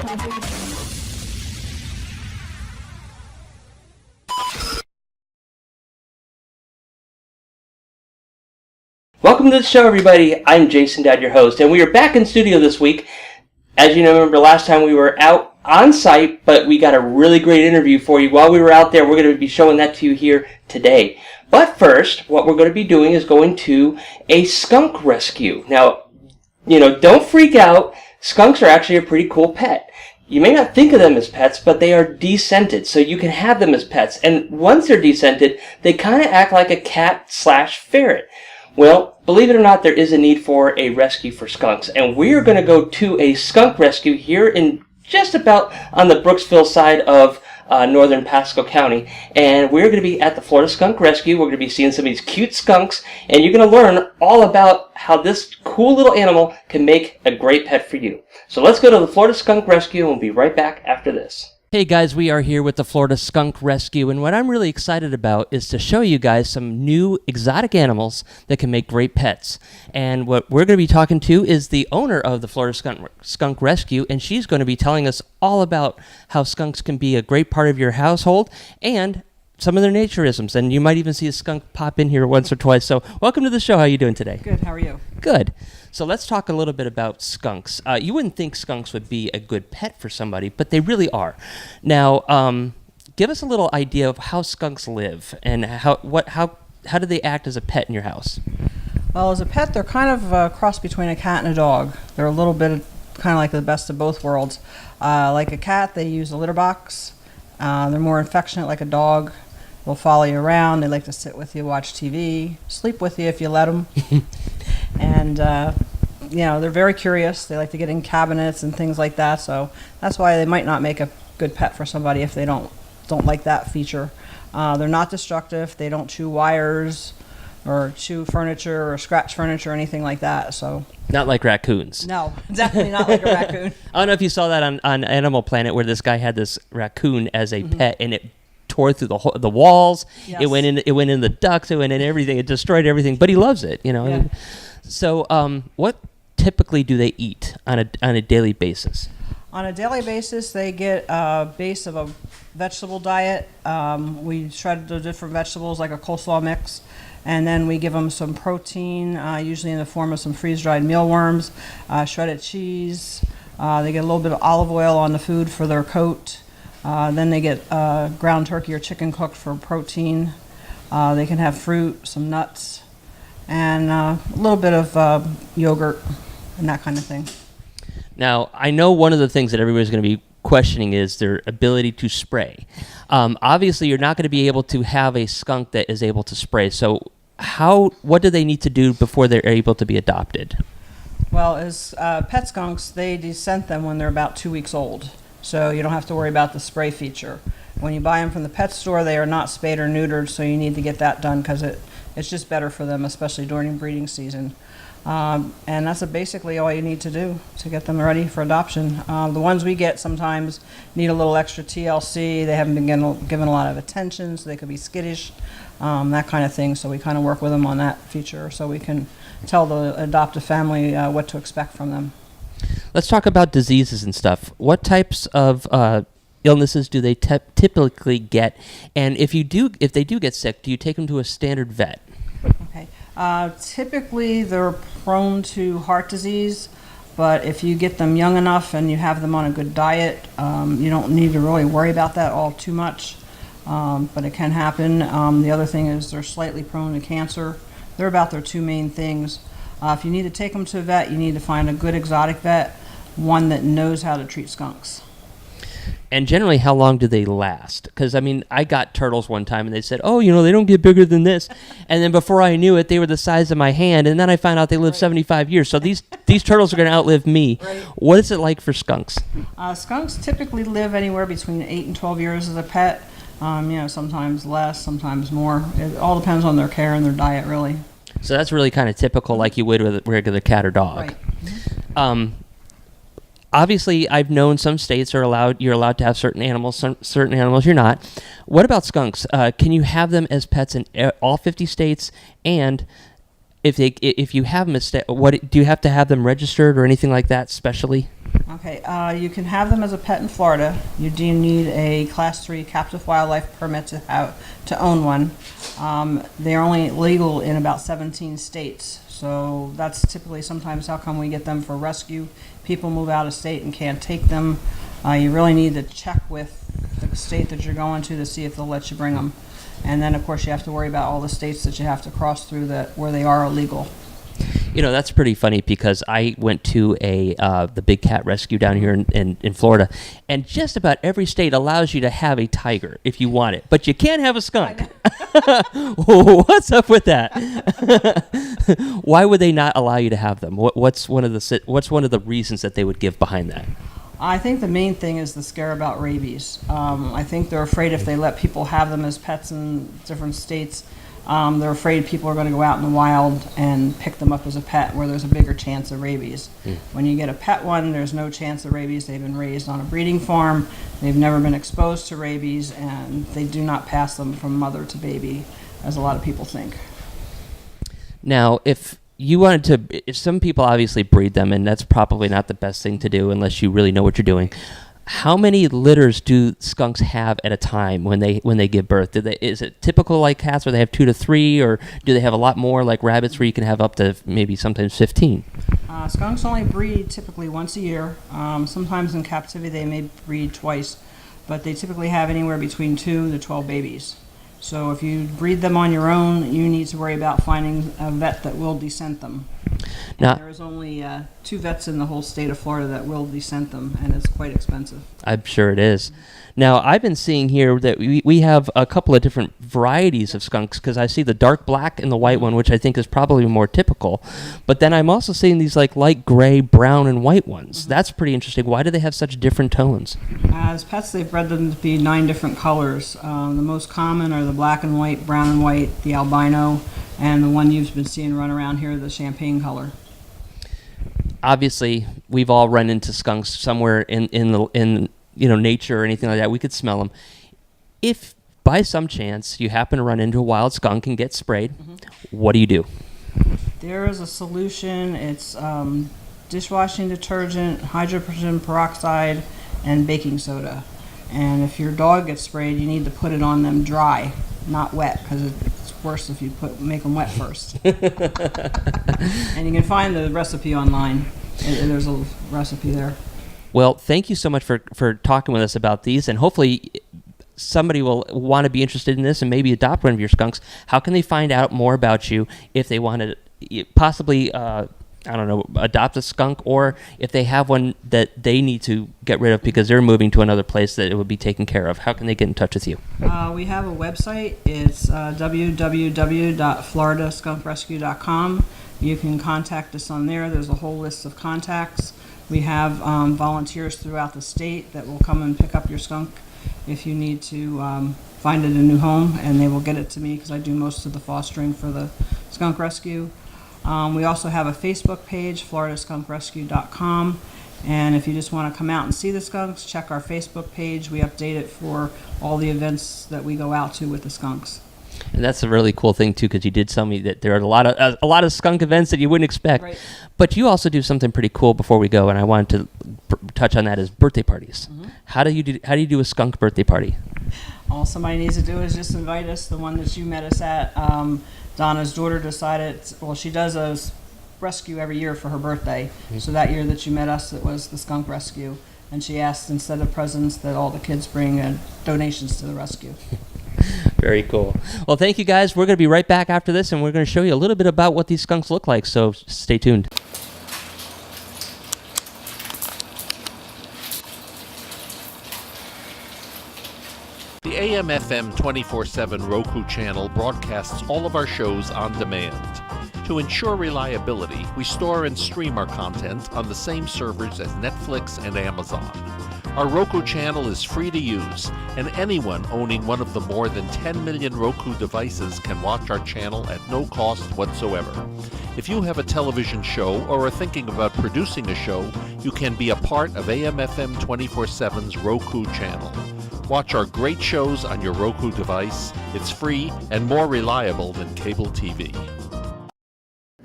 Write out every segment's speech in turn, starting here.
Welcome to the show, everybody. I'm Jason Dad, your host, and we are back in studio this week. As you know, remember last time we were out on site, but we got a really great interview for you while we were out there. We're going to be showing that to you here today. But first, what we're going to be doing is going to a skunk rescue. Now, don't freak out. Skunks are actually a pretty cool pet. You may not think of them as pets, but they are descented, so you can have them as pets. And once they're descented, they kind of act like a cat/ferret. Well, believe it or not, there is a need for a rescue for skunks, and we're going to go to a skunk rescue here in just about on the Brooksville side of northern Pasco County, and we're going to be at the Florida Skunk Rescue. We're going to be seeing some of these cute skunks, and you're going to learn all about how this cool little animal can make a great pet for you. So let's go to the Florida Skunk Rescue, and we'll be right back after this. Hey guys, we are here with the Florida Skunk Rescue, and what I'm really excited about is to show you guys some new exotic animals that can make great pets. And what we're going to be talking to is the owner of the Florida Skunk Rescue, and she's going to be telling us all about how skunks can be a great part of your household and some of their naturisms. And you might even see a skunk pop in here once or twice. So welcome to the show. How are you doing today? Good. How are you? Good. So let's talk a little bit about skunks. You wouldn't think skunks would be a good pet for somebody, but they really are. Now, give us a little idea of how skunks live and how do they act as a pet in your house? Well, as a pet, they're kind of a cross between a cat and a dog. They're a little bit kind of like the best of both worlds. Like a cat, they use a litter box. They're more affectionate like a dog. They'll follow you around. They like to sit with you, watch TV, sleep with you if you let them. And, they're very curious. They like to get in cabinets and things like that. So that's why they might not make a good pet for somebody if they don't like that feature. They're not destructive. They don't chew wires or chew furniture or scratch furniture or anything like that. So not like raccoons. No, definitely not like a raccoon. I don't know if you saw that on Animal Planet where this guy had this raccoon as a pet, and it tore through the walls. Yes. It went in the ducts. It went in everything. It destroyed everything. But he loves it, Yeah. So, what typically do they eat on a daily basis? On a daily basis, they get a base of a vegetable diet. We shred the different vegetables like a coleslaw mix, and then we give them some protein, usually in the form of some freeze-dried mealworms, shredded cheese. They get a little bit of olive oil on the food for their coat. Then they get ground turkey or chicken cooked for protein. They can have fruit, some nuts, and a little bit of yogurt and that kind of thing. Now, I know one of the things that everybody's going to be questioning is their ability to spray. Obviously, you're not going to be able to have a skunk that is able to spray. So what do they need to do before they're able to be adopted? Well, as pet skunks, they descent them when they're about 2 weeks old. So you don't have to worry about the spray feature. When you buy them from the pet store, they are not spayed or neutered, so you need to get that done because it's just better for them, especially during breeding season. And that's basically all you need to do to get them ready for adoption. The ones we get sometimes need a little extra TLC. They haven't been given a lot of attention, so they could be skittish, that kind of thing. So we kind of work with them on that feature so we can tell the adoptive family what to expect from them. Let's talk about diseases and stuff. What types of illnesses do they typically get? And if they do get sick, do you take them to a standard vet? Okay. Typically, they're prone to heart disease, but if you get them young enough and you have them on a good diet, you don't need to really worry about that all too much, but it can happen. The other thing is they're slightly prone to cancer. They're about their two main things. If you need to take them to a vet, you need to find a good exotic vet, one that knows how to treat skunks. And generally, how long do they last? Because, I got turtles one time, and they said, they don't get bigger than this. And then before I knew it, they were the size of my hand, and then I found out they live 75 years. So these turtles are going to outlive me. Right. What is it like for skunks? Skunks typically live anywhere between 8 and 12 years as a pet. Sometimes less, sometimes more. It all depends on their care and their diet, really. So that's really kind of typical, like you would with a regular cat or dog. Right. Mm-hmm. Obviously, I've known some states you're allowed to have certain animals, certain animals you're not. What about skunks? Can you have them as pets in all 50 states? And if you have them as do you have to have them registered or anything like that specially? Okay, you can have them as a pet in Florida. You do need a Class 3 captive wildlife permit to own one. They're only legal in about 17 states, so that's typically sometimes how come we get them for rescue. People move out of state and can't take them. You really need to check with the state that you're going to see if they'll let you bring them. And then, of course, you have to worry about all the states that you have to cross through where they are illegal. You know, that's pretty funny because I went to the big cat rescue down here in Florida, and just about every state allows you to have a tiger if you want it, but you can't have a skunk. What's up with that? Why would they not allow you to have them? What's one of the reasons that they would give behind that? I think the main thing is the scare about rabies. I think they're afraid if they let people have them as pets in different states, they're afraid people are going to go out in the wild and pick them up as a pet where there's a bigger chance of rabies. When you get a pet one, there's no chance of rabies. They've been raised on a breeding farm. They've never been exposed to rabies, and they do not pass them from mother to baby, as a lot of people think. Now, if some people obviously breed them, and that's probably not the best thing to do unless you really know what you're doing. How many litters do skunks have at a time when they give birth? Is it typical like cats where they have 2 to 3, or do they have a lot more like rabbits where you can have up to maybe sometimes 15? Skunks only breed typically once a year. Sometimes in captivity they may breed twice, but they typically have anywhere between 2 to 12 babies. So if you breed them on your own, you need to worry about finding a vet that will descent them. Now, there is only 2 vets in the whole state of Florida that will descent them, and it's quite expensive. I'm sure it is. Now, I've been seeing here that we have a couple of different varieties of skunks, because I see the dark black and the white one, which I think is probably more typical. But then I'm also seeing these like light gray, brown, and white ones. That's pretty interesting. Why do they have such different tones? As pets, they've bred them to be 9 different colors. The most common are the black and white, brown and white, the albino, and the one you've been seeing run around here, the champagne color. Obviously, we've all run into skunks somewhere in nature or anything like that. We could smell them. If by some chance you happen to run into a wild skunk and get sprayed, what do? There is a solution. It's dishwashing detergent, hydrogen peroxide, and baking soda. And if your dog gets sprayed, you need to put it on them dry, not wet, because it's worse if you make them wet first. And you can find the recipe online. There's a recipe there. Well, thank you so much for talking with us about these, and hopefully somebody will want to be interested in this and maybe adopt one of your skunks. How can they find out more about you if they want to possibly, adopt a skunk, or if they have one that they need to get rid of because they're moving to another place that it would be taken care of? How can they get in touch with you? We have a website. It's www.floridaskunkrescue.com. You can contact us on there. There's a whole list of contacts. We have volunteers throughout the state that will come and pick up your skunk if you need to find it a new home, and they will get it to me because I do most of the fostering for the skunk rescue. We also have a Facebook page, floridaskunkrescue.com, and if you just want to come out and see the skunks, check our Facebook page. We update it for all the events that we go out to with the skunks. And that's a really cool thing too, because you did tell me that there are a lot of skunk events that you wouldn't expect. Right. But you also do something pretty cool before we go, and I wanted to touch on that, is birthday parties. How do you do a skunk birthday party? All somebody needs to do is just invite us. The one that you met us at, Donna's daughter decided. Well, she does a rescue every year for her birthday. So that year that you met us, it was the skunk rescue, and she asked instead of presents that all the kids bring donations to the rescue. Very cool. Well, thank you guys. We're going to be right back after this, and we're going to show you a little bit about what these skunks look like, so stay tuned. The AM/FM 24/7 Roku channel broadcasts all of our shows on demand. To ensure reliability, we store and stream our content on the same servers as Netflix and Amazon. Our Roku channel is free to use, and anyone owning one of the more than 10 million Roku devices can watch our channel at no cost whatsoever. If you have a television show or are thinking about producing a show, you can be a part of AM/FM 24/7's Roku channel. Watch our great shows on your Roku device. It's free and more reliable than cable TV.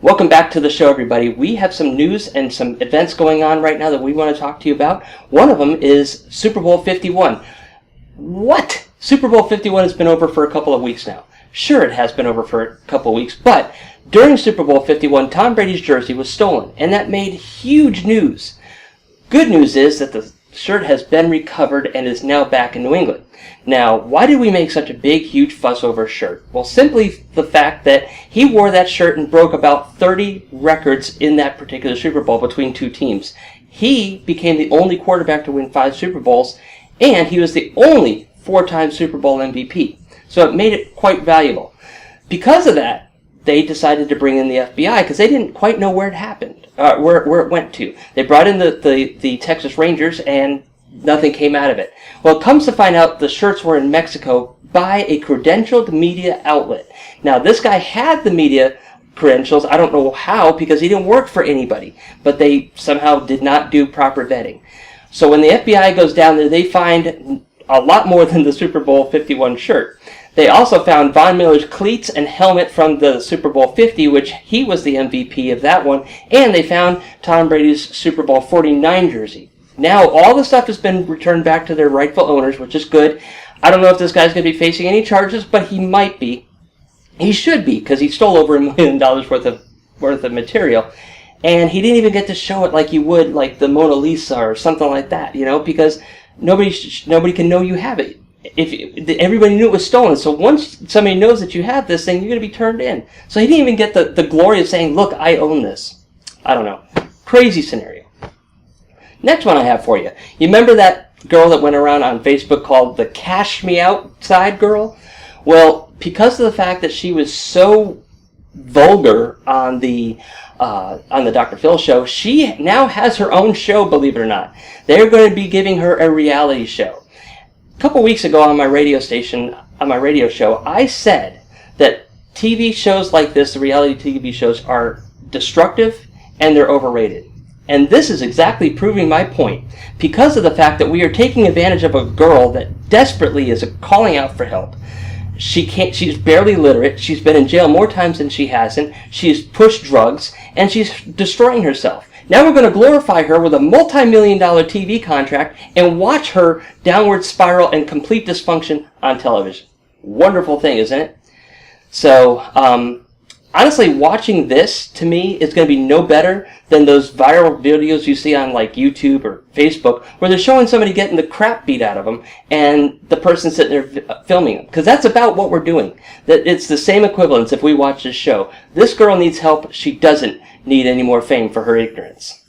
Welcome back to the show, everybody. We have some news and some events going on right now that we want to talk to you about. One of them is Super Bowl 51. What? Super Bowl 51 has been over for a couple of weeks now. Sure, it has been over for a couple of weeks, but during Super Bowl 51, Tom Brady's jersey was stolen, and that made huge news. Good news is that the shirt has been recovered and is now back in New England. Now, why did we make such a big, huge fuss over a shirt? Well, simply the fact that he wore that shirt and broke about 30 records in that particular Super Bowl between two teams. He became the only quarterback to win 5 Super Bowls, and he was the only 4-time Super Bowl MVP. So it made it quite valuable. Because of that, they decided to bring in the FBI because they didn't quite know where it happened, where it went to. They brought in the Texas Rangers, and nothing came out of it. Well, it comes to find out the shirts were in Mexico by a credentialed media outlet. Now, this guy had the media credentials. I don't know how, because he didn't work for anybody, but they somehow did not do proper vetting. So when the FBI goes down there, they find a lot more than the Super Bowl 51 shirt. They also found Von Miller's cleats and helmet from the Super Bowl 50, which he was the MVP of that one, and they found Tom Brady's Super Bowl 49 jersey. Now, all the stuff has been returned back to their rightful owners, which is good. I don't know if this guy's going to be facing any charges, but he might be. He should be, because he stole over $1 million worth of material. And he didn't even get to show it like you would, like the Mona Lisa or something like that, you know, because nobody can know you have it. Everybody knew it was stolen, so once somebody knows that you have this thing, you're going to be turned in. So he didn't even get the glory of saying, look, I own this. I don't know. Crazy scenario. Next one I have for you. You remember that girl that went around on Facebook called the Cash Me Outside girl? Well, because of the fact that she was so vulgar on the Dr. Phil show, she now has her own show, believe it or not. They're going to be giving her a reality show. A couple weeks ago on my radio show, I said that TV shows like this, the reality TV shows, are destructive and they're overrated. And this is exactly proving my point, because of the fact that we are taking advantage of a girl that desperately is calling out for help. She's barely literate, she's been in jail more times than she hasn't, she's pushed drugs, and she's destroying herself. Now we're going to glorify her with a multi-million-dollar TV contract and watch her downward spiral and complete dysfunction on television. Wonderful thing, isn't it? So, honestly, watching this, to me, is going to be no better than those viral videos you see on like YouTube or Facebook where they're showing somebody getting the crap beat out of them and the person sitting there filming them. Because that's about what we're doing. That it's the same equivalence if we watch this show. This girl needs help. She doesn't need any more fame for her ignorance.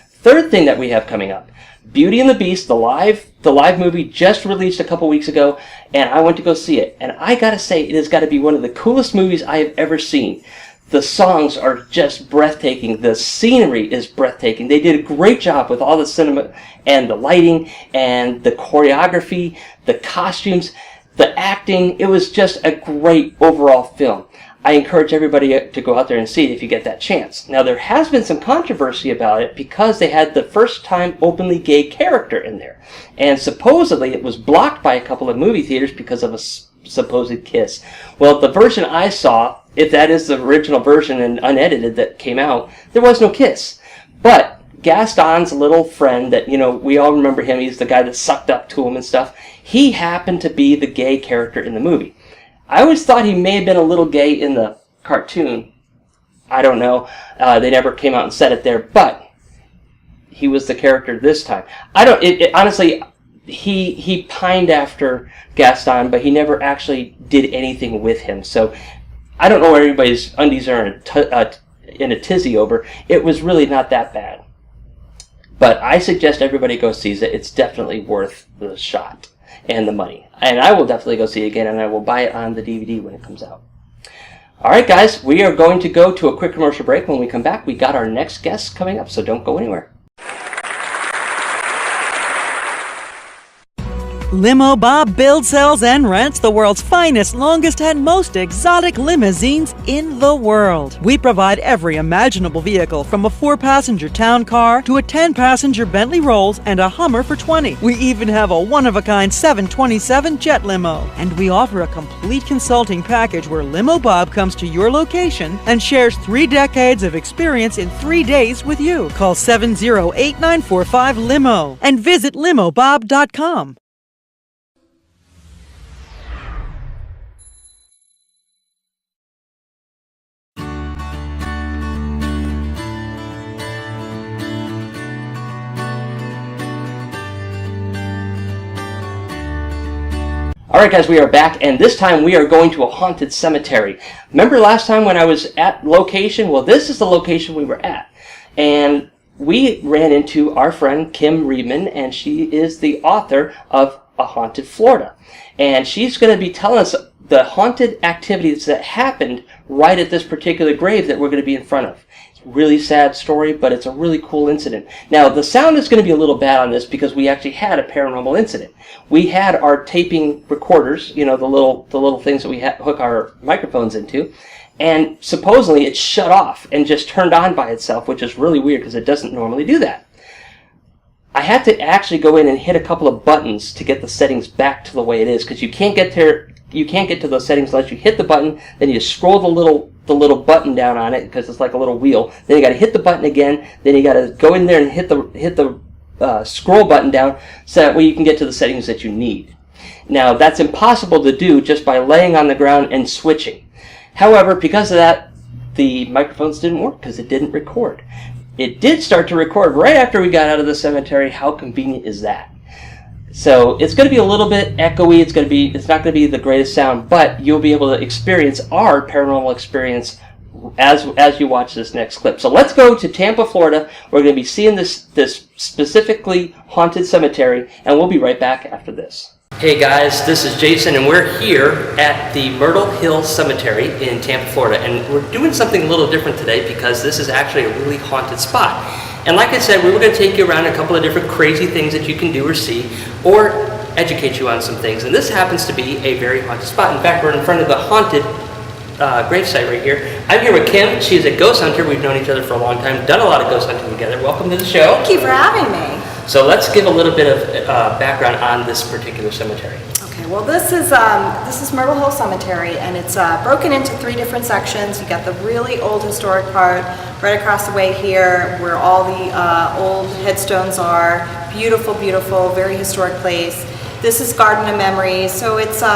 Third thing that we have coming up. Beauty and the Beast, the live movie, just released a couple weeks ago, and I went to go see it. And I gotta say, it has got to be one of the coolest movies I have ever seen. The songs are just breathtaking. The scenery is breathtaking. They did a great job with all the cinema and the lighting and the choreography, the costumes, the acting. It was just a great overall film. I encourage everybody to go out there and see it if you get that chance. Now, there has been some controversy about it because they had the first time openly gay character in there. And supposedly it was blocked by a couple of movie theaters because of a supposed kiss. Well, the version I saw, if that is the original version and unedited that came out, there was no kiss. But Gaston's little friend that, you know, we all remember him, he's the guy that sucked up to him and stuff, he happened to be the gay character in the movie. I always thought he may have been a little gay in the cartoon. I don't know. They never came out and said it there, but he was the character this time. Honestly, he pined after Gaston, but he never actually did anything with him. So I don't know where everybody's undies are in a tizzy over. It was really not that bad. But I suggest everybody go see it. It's definitely worth the shot and the money. And I will definitely go see it again, and I will buy it on the DVD when it comes out. Alright guys, we are going to go to a quick commercial break. When we come back, we got our next guest coming up, so don't go anywhere. Limo Bob builds, sells, and rents the world's finest, longest, and most exotic limousines in the world. We provide every imaginable vehicle, from a 4-passenger town car to a 10-passenger Bentley Rolls and a Hummer for $20. We even have a one-of-a-kind 727 jet limo. And we offer a complete consulting package where Limo Bob comes to your location and shares 3 decades of experience in 3 days with you. Call 708-945-LIMO and visit limobob.com. Alright guys, we are back, and this time we are going to a haunted cemetery. Remember last time when I was at location? Well, this is the location we were at. And we ran into our friend Kimberly Rebman, and she is the author of A Haunted Florida. And she's going to be telling us the haunted activities that happened right at this particular grave that we're going to be in front of. Really sad story, but it's a really cool incident. Now, the sound is going to be a little bad on this because we actually had a paranormal incident. We had our taping recorders, you know, the little things that we hook our microphones into, and supposedly it shut off and just turned on by itself, which is really weird because it doesn't normally do that. I had to actually go in and hit a couple of buttons to get the settings back to the way it is, because you can't get to those settings unless you hit the button, then you scroll the little button down on it, because it's like a little wheel. Then you got to hit the button again. Then you got to go in there and hit the scroll button down, so that way you can get to the settings that you need. Now, that's impossible to do just by laying on the ground and switching. However, because of that, the microphones didn't work because it didn't record. It did start to record right after we got out of the cemetery. How convenient is that? So it's going to be a little bit echoey. It's not going to be the greatest sound, but you'll be able to experience our paranormal experience as you watch this next clip. So let's go to Tampa, Florida. We're going to be seeing this specifically haunted cemetery, and we'll be right back after this. Hey guys, this is Jason, and we're here at the Myrtle Hill Cemetery in Tampa, Florida, and we're doing something a little different today because this is actually a really haunted spot. And like I said, we were going to take you around a couple of different crazy things that you can do or see, or educate you on some things. And this happens to be a very haunted spot. In fact, we're in front of the haunted gravesite right here. I'm here with Kim. She's a ghost hunter. We've known each other for a long time, done a lot of ghost hunting together. Welcome to the show. Thank you for having me. So let's give a little bit of background on this particular cemetery. Okay, well this is Myrtle Hill Cemetery, and it's broken into 3 different sections. You got the really old historic part right across the way here, where all the old headstones are. Beautiful, beautiful, very historic place. This is Garden of Memories, so it's a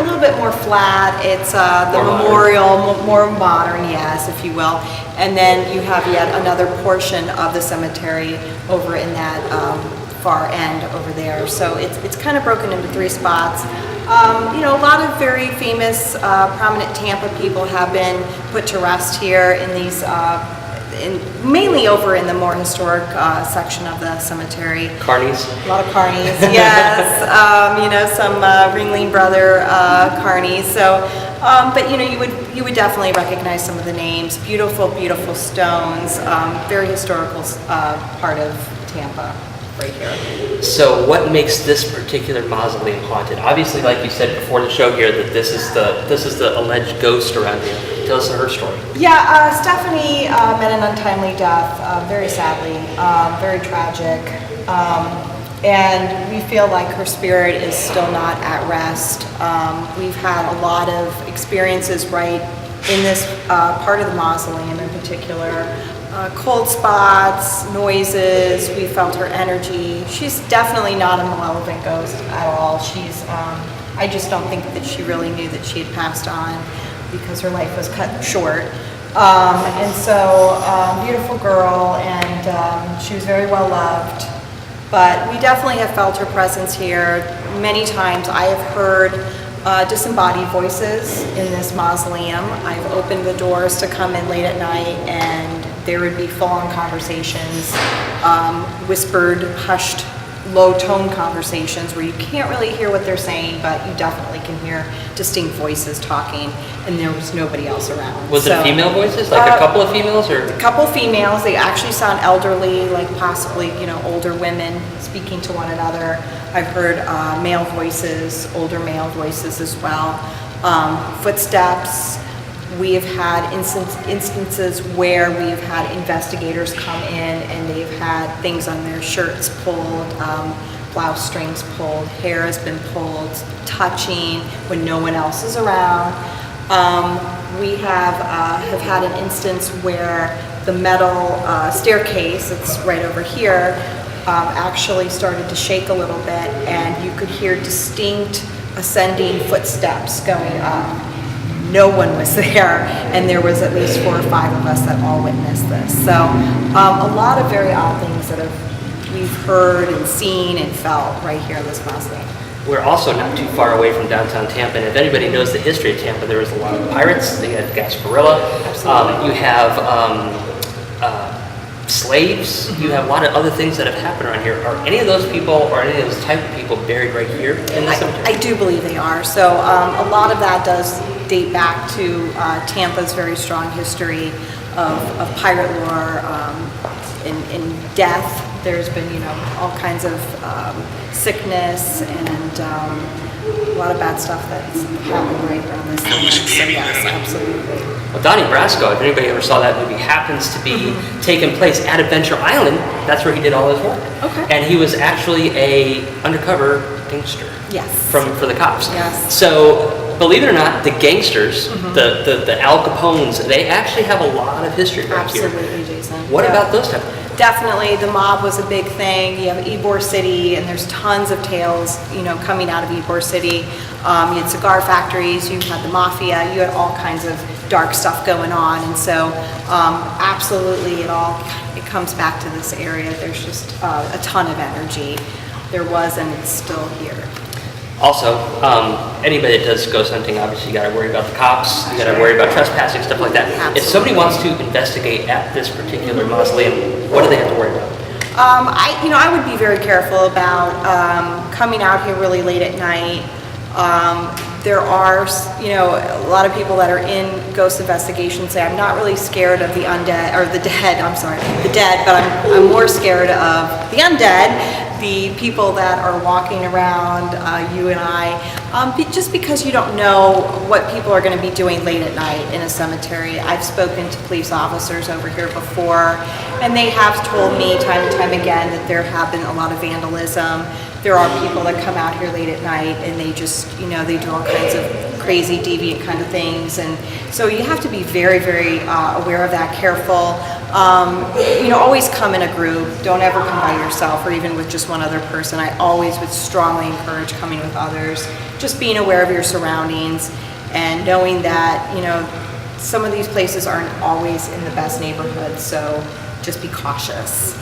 little bit more flat. It's the memorial, more modern, yes, if you will. And then you have yet another portion of the cemetery over in that far end over there. So it's kind of broken into 3 spots. A lot of very famous, prominent Tampa people have been put to rest here in these. Mainly over in the more historic section of the cemetery. Carnies? A lot of carnies, yes. Some Ringling Brother carnies. So, but you would definitely recognize some of the names. Beautiful, beautiful stones. Very historical part of Tampa. Right here. So what makes this particular mausoleum haunted? Obviously, like you said before the show here, that this is the alleged ghost around here. Tell us her story. Yeah, Stephanie met an untimely death, very sadly, very tragic, and we feel like her spirit is still not at rest. We've had a lot of experiences right in this part of the mausoleum in particular. Cold spots, noises, we felt her energy. She's definitely not a malevolent ghost at all. She's, I just don't think that she really knew that she had passed on because her life was cut short. Beautiful girl, and she was very well loved. But we definitely have felt her presence here. Many times I have heard disembodied voices in this mausoleum. I've opened the doors to come in late at night, and there would be full-on conversations, whispered, hushed low tone conversations where you can't really hear what they're saying, but you definitely can hear distinct voices talking, and there was nobody else around. Was it female voices, like a couple of females, or? A couple of females. They actually sound elderly, like possibly, older women speaking to one another. I've heard male voices, older male voices as well. Footsteps. We have had instances where we've had investigators come in and they've had things on their shirts pulled, blouse strings pulled, hair has been pulled, touching when no one else is around. We have had an instance where the metal staircase, it's right over here, actually started to shake a little bit, and you could hear distinct ascending footsteps going up. No one was there, and there was at least 4 or 5 of us that all witnessed this. So a lot of very odd things that we've heard and seen and felt right here in this mausoleum. We're also not too far away from downtown Tampa, and if anybody knows the history of Tampa, there was a lot of pirates. They had Gasparilla. Absolutely. You have slaves. You have a lot of other things that have happened around here. Are any of those people, or any of those type of people, buried right here in the cemetery? I do believe they are. So a lot of that does date back to Tampa's very strong history of pirate lore, in death. There's been, all kinds of sickness and a lot of bad stuff that's happened right around this time. So yes, absolutely. Well, Donnie Brasco, if anybody ever saw that movie, happens to be taking place at Adventure Island. That's where he did all his work. Okay. And he was actually a undercover gangster. Yes. For the cops. Yes. So, believe it or not, the gangsters, the Al Capones, they actually have a lot of history right here. Absolutely, Jason. What about those type of things? Definitely, the mob was a big thing. You have Ybor City, and there's tons of tales, coming out of Ybor City. You had cigar factories, you had the mafia, you had all kinds of dark stuff going on, and so absolutely, it comes back to this area. There's just a ton of energy. There was, and it's still here. Also, anybody that does ghost hunting, obviously you got to worry about the cops, you got to worry about trespassing, stuff like that. Absolutely. If somebody wants to investigate at this particular mausoleum, what do they have to worry about? I would be very careful about coming out here really late at night. There are, a lot of people that are in ghost investigations say, I'm not really scared of the undead, or the dead, but I'm more scared of the undead, the people that are walking around, you and I, just because you don't know what people are going to be doing late at night in a cemetery. I've spoken to police officers over here before, and they have told me time and time again that there have been a lot of vandalism. There are people that come out here late at night and they just, they do all kinds of crazy, deviant kind of things. And so you have to be very, very aware of that, careful. Always come in a group. Don't ever come by yourself or even with just one other person. I always would strongly encourage coming with others. Just being aware of your surroundings and knowing that, some of these places aren't always in the best neighborhoods. So just be cautious.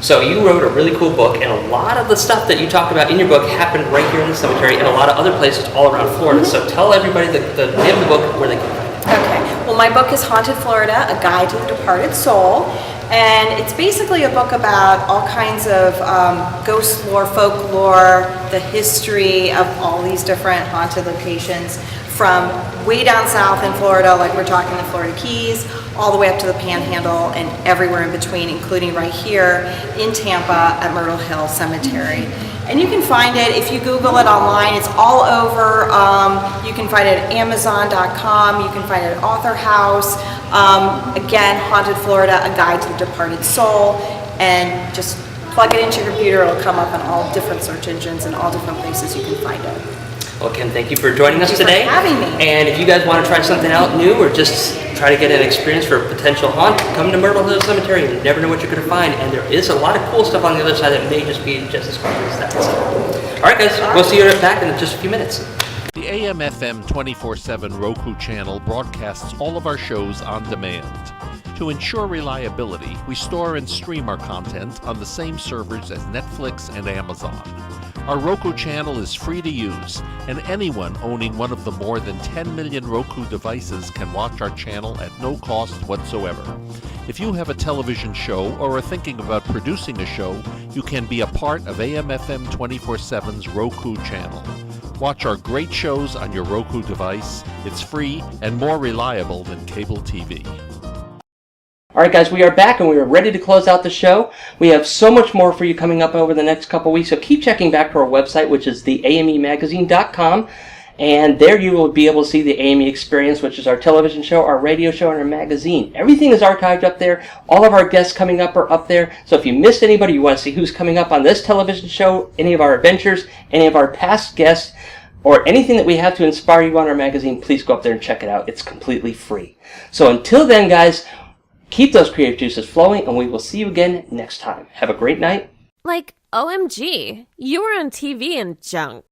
So you wrote a really cool book, and a lot of the stuff that you talked about in your book happened right here in the cemetery and a lot of other places all around Florida. So tell everybody the name of the book, where they can find it. Okay. Well, my book is Haunted Florida, A Guide to the Departed Soul. And it's basically a book about all kinds of ghost lore, folklore, the history of all these different haunted locations, from way down south in Florida, like we're talking the Florida Keys, all the way up to the Panhandle and everywhere in between, including right here in Tampa at Myrtle Hill Cemetery. And you can find it, if you Google it online, it's all over. You can find it at Amazon.com, you can find it at Author House. Again, Haunted Florida, A Guide to the Departed Soul, and just plug it into your computer, it'll come up in all different search engines and all different places you can find it. Well, Kim, thank you for joining us today. Thank you for having me. And if you guys want to try something out new or just try to get an experience for a potential haunt, come to Myrtle Hill Cemetery. You never know what you're going to find. And there is a lot of cool stuff on the other side that may just be just as creepy as that. So, all right, guys, we'll see you back in just a few minutes. The AM/FM 24/7 Roku channel broadcasts all of our shows on demand. To ensure reliability, we store and stream our content on the same servers as Netflix and Amazon. Our Roku channel is free to use, and anyone owning one of the more than 10 million Roku devices can watch our channel at no cost whatsoever. If you have a television show or are thinking about producing a show, you can be a part of AM/FM 24/7's Roku channel. Watch our great shows on your Roku device. It's free and more reliable than cable TV. All right, guys, we are back and we are ready to close out the show. We have so much more for you coming up over the next couple weeks, so keep checking back to our website, which is theamemagazine.com, and there you will be able to see the AME Experience, which is our television show, our radio show, and our magazine. Everything is archived up there. All of our guests coming up are up there, so if you missed anybody, you want to see who's coming up on this television show, any of our adventures, any of our past guests, or anything that we have to inspire you on our magazine, please go up there and check it out. It's completely free. So until then, guys, keep those creative juices flowing, and we will see you again next time. Have a great night. Like, OMG, you were on TV and junk.